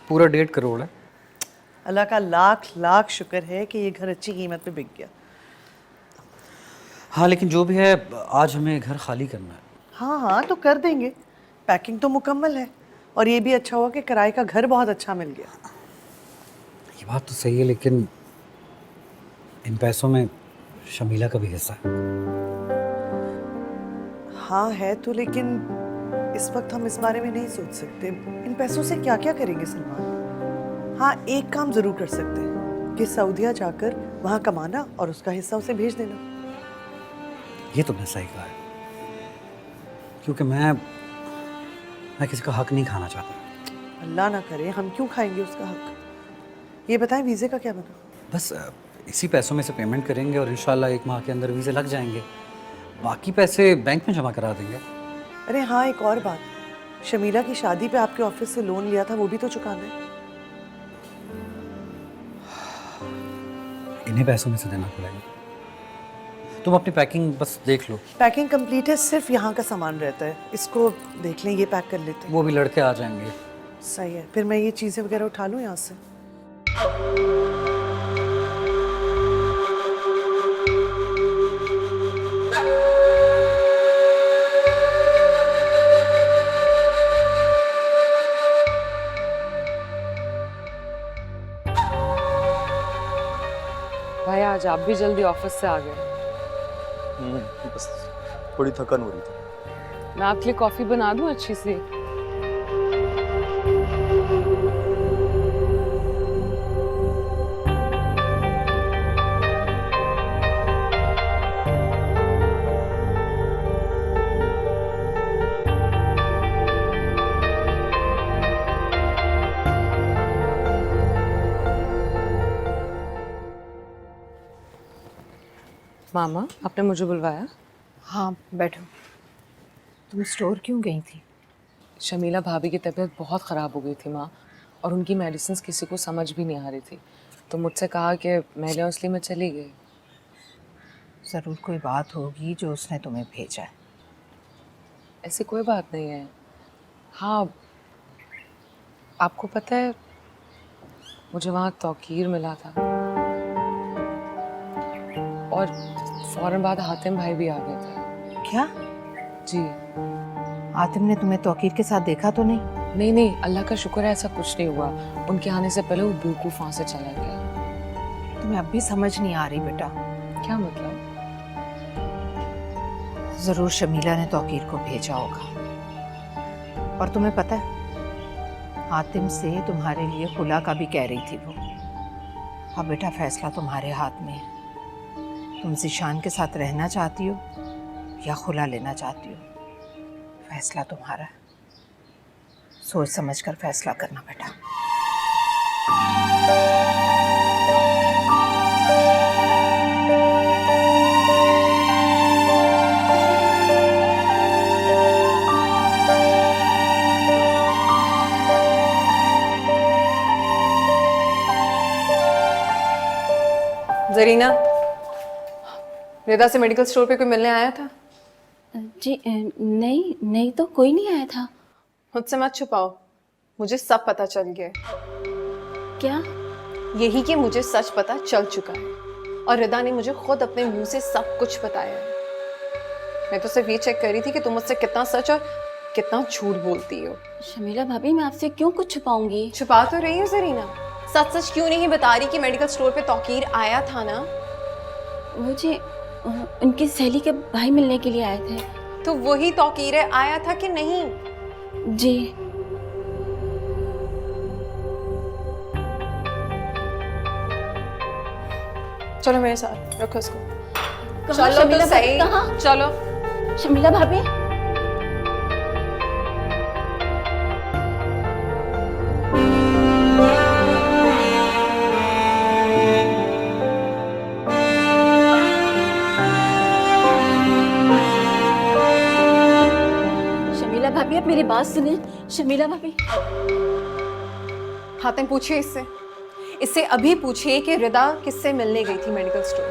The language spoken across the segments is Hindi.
पूरा 1.5 करोड़ है। अल्लाह का लाख लाख शुक्र है कि ये घर अच्छी कीमत पे बिक गया। हाँ लेकिन जो भी है, आज हमें घर खाली करना है। हाँ हाँ तो कर देंगे, पैकिंग तो मुकम्मल है। और ये भी अच्छा हुआ कि किराए का घर बहुत अच्छा मिल गया। ये बात तो सही है, लेकिन इन पैसों में शमीला का भी हिस्सा है। हाँ है तो, लेकिन इस वक्त हम इस बारे में नहीं सोच सकते। इन पैसों से क्या क्या करेंगे सलमान? हाँ एक काम जरूर कर सकते हैं कि सऊदीया जाकर वहाँ कमाना और उसका हिस्सा उसे भेज देना। ये तुमने सही कहा है, क्योंकि मैं किसी का हक नहीं खाना चाहता। अल्लाह ना करे, हम क्यों खाएंगे उसका हक? ये बताएं वीज़े का क्या बना? बस इसी पैसों में से पेमेंट करेंगे और इंशाल्लाह 1 माह के अंदर वीज़े लग जाएंगे। बाकी पैसे बैंक में जमा करा देंगे। अरे हाँ एक और बात, शमीला की शादी पे आपके ऑफिस से लोन लिया था, वो भी तो चुकाना है। इन्हीं पैसों में से देना पड़ेगा। तुम अपनी पैकिंग बस देख लो। पैकिंग कंप्लीट है, सिर्फ यहाँ का सामान रहता है, इसको देख लें, ये पैक कर लेते हैं। वो भी लड़के आ जाएंगे। सही है, फिर मैं ये चीज़ें वगैरह उठा लूँ यहाँ से। भाई आज आप भी जल्दी ऑफिस से आ गए। बस थोड़ी थकान हो रही थी। मैं आपके लिए कॉफी बना दूं अच्छी सी? मामा आपने मुझे बुलवाया? हाँ बैठो। तुम स्टोर क्यों गई थी? शमीला भाभी की तबीयत बहुत ख़राब हो गई थी माँ, और उनकी मेडिसिन किसी को समझ भी नहीं आ रही थी, तो मुझसे कहा कि मैं ले, इसलिए मैं चली गई। ज़रूर कोई बात होगी जो उसने तुम्हें भेजा है। ऐसी कोई बात नहीं है। हाँ आपको पता है मुझे वहाँ तौकीर मिला था, और फौरन बाद हातिम भाई भी आ गए थे। क्या? जी आतिम ने तुम्हें तौकीर के साथ देखा तो नहीं? नहीं, अल्लाह का शुक्र है ऐसा कुछ नहीं हुआ। उनके आने से पहले वो बेवकूफ़ वहाँ से चला गया। तुम्हें अब भी समझ नहीं आ रही बेटा। क्या मतलब? ज़रूर शमीला ने तौकीर को भेजा होगा। और तुम्हें पता है आतिम से तुम्हारे लिए खुला का भी कह रही थी वो। अब बेटा फैसला तुम्हारे हाथ में है। तुम ज़ीशान के साथ रहना चाहती हो या खुला लेना चाहती हो, फैसला तुम्हारा है। सोच समझ कर फैसला करना बेटा। जरीना, रिदा से मेडिकल स्टोर पे कोई मिलने आया था? जी नहीं तो कोई नहीं आया था। मुझसे मत छुपाओ, मुझे सब पता चल गया है। क्या? यही कि मुझे सच पता चल चुका है, और रिदा ने मुझे खुद अपने मुंह से सब कुछ बताया है। मैं तो सिर्फ ये चेक कर रही थी कि तुम मुझसे कितना सच और कितना झूठ बोलती हो। शमीला भाभी मैं आपसे क्यों कुछ छुपाऊंगी? छुपा तो रही हो जरीना, सच सच क्यों नहीं बता रही कि मेडिकल स्टोर पे तौकीर आया था ना? मुझे उनकी सहेली के भाई मिलने के लिए आए थे। तो वही तौकीर है, आया था कि नहीं? जी चलो मेरे साथ, रखो इसको। कहाँ चलो शमीला तो भाभी, सही, कहाँ? चलो। शमीला भाभी शमीला भाभी आप मेरी बात सुनिए। शमीला भाभी हातिम पूछिए इससे अभी पूछिए कि रिदा किससे मिलने गई थी मेडिकल स्टोर।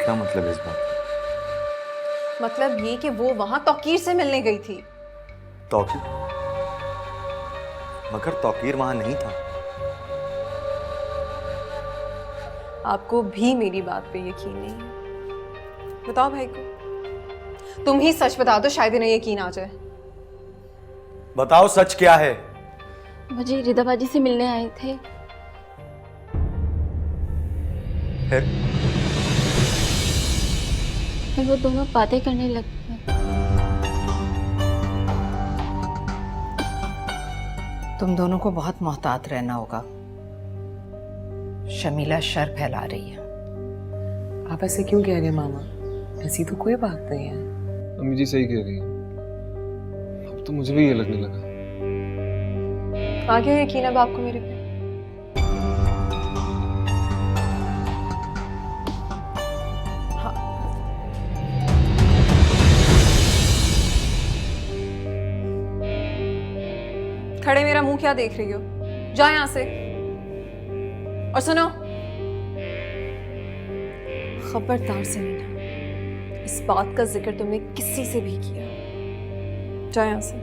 क्या मतलब है इस बात का? मतलब ये कि वो वहां तौकीर से मिलने गई थी। तौकीर? मगर तौकीर वहां नहीं था। आपको भी मेरी बात पे यकीन नहीं है? बताओ भाई को, तुम ही सच बता दो, शायद इन्हें यकीन आ जाए। बताओ सच क्या है? मुझे रिदा बाजी से मिलने आए थे। फिर वो दोनों बातें करने लग गए। तुम दोनों को बहुत मोहतात रहना होगा। शमीला शर फैला रही है। आप ऐसे क्यों कह रहे हैं मामा? ऐसी तो कोई बात नहीं है। अम्मी जी सही कह रही है, अब तो मुझे भी ये लगने लगा। आ गया यकीन अब आपको मेरे पे? हाँ। खड़े मेरा मुंह क्या देख रही हो? जाओ यहां से। और सुनो, खबरदार से मीना, इस बात का जिक्र तुमने किसी से भी किया। जाओ यहां से।